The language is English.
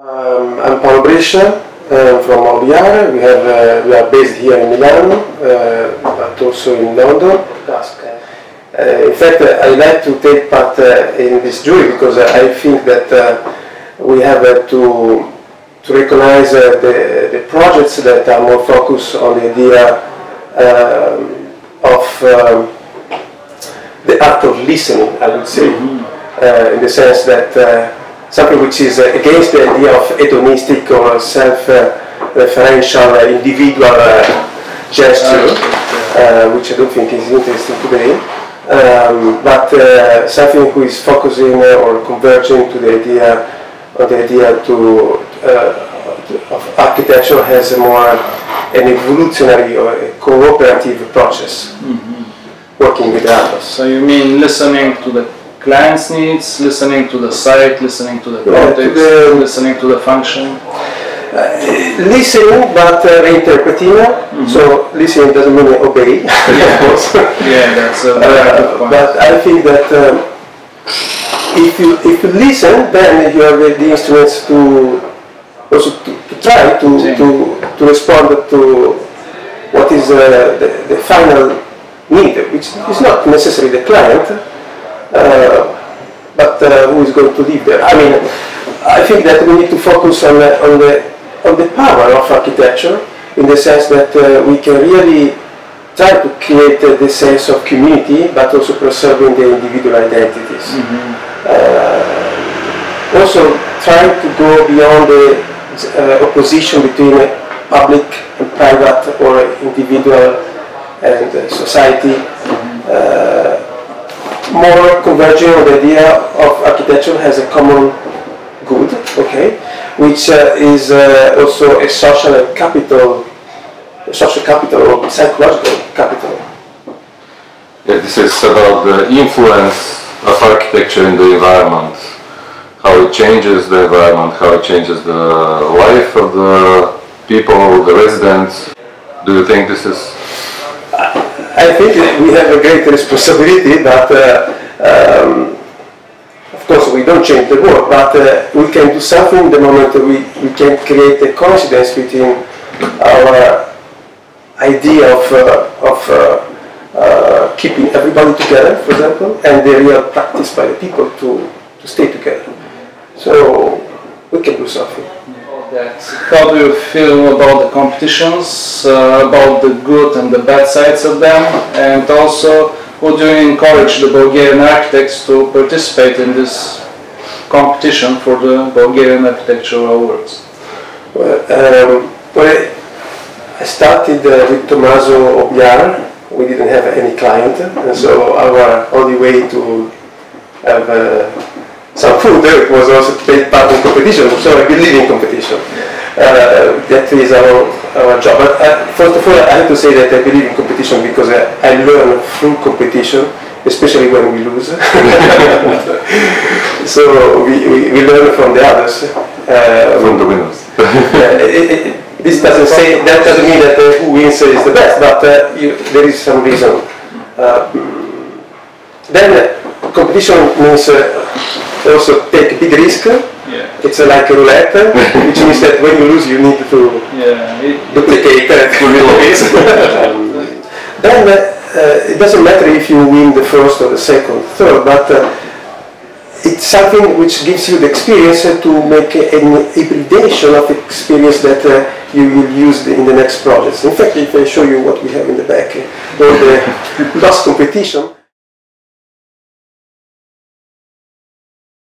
I'm Paolo Brescia, from Bulgaria. We are based here in Milan, but also in London. In fact, I like to take part in this jury because I think that we have to recognize the projects that are more focused on the idea of the art of listening, I would say, in the sense that something which is against the idea of hedonistic or self-referential individual gesture, which I don't think is interesting today, but something who is focusing or converging to the idea of architecture has a more an evolutionary or a cooperative process, working with others. So you mean listening to the client's needs, listening to the site, listening to the context, listening to the function? Listening, but reinterpreting. So listening doesn't mean obey, of course. Yeah, that's a very good point. But I think that if you listen, then you have the instruments to also to try to respond to what is the final need, which is not necessarily the client, but who is going to live there. I mean, I think that we need to focus on the power of architecture, in the sense that we can really try to create the sense of community, but also preserving the individual identities. Also trying to go beyond the opposition between public and private, or individual and society, more converging on the idea of architecture as a common good, okay, which is also a social capital or psychological capital. Yeah, this is about the influence of architecture in the environment, how it changes the environment, how it changes the life of the people, the residents. Do you think this is? I think we have a great responsibility, but of course we don't change the world, but we can do something the moment we can create a coincidence between our idea of keeping everybody together, for example, and the real practice by the people to stay together. So we can do something. How do you feel about the competitions, about the good and the bad sides of them, and also would you encourage the Bulgarian architects to participate in this competition for the Bulgarian architectural awards? Well, I started with Tommaso Obiar. We didn't have any client, and so our only way to have some food it was also to take part in competition, so I believe in competition. That is our job. But first of all, I have to say that I believe in competition because I learn through competition, especially when we lose. So we learn from the others. From the winners. This that doesn't mean that who wins is the best, but there is some reason. Then competition means also take big risk. It's like a roulette, which means that when you lose, you need to duplicate a little bit. Then it doesn't matter if you win the first or the second, third, but it's something which gives you the experience to make an hybridation of experience that you will use in the next projects. In fact, if I show you what we have in the back, the last competition.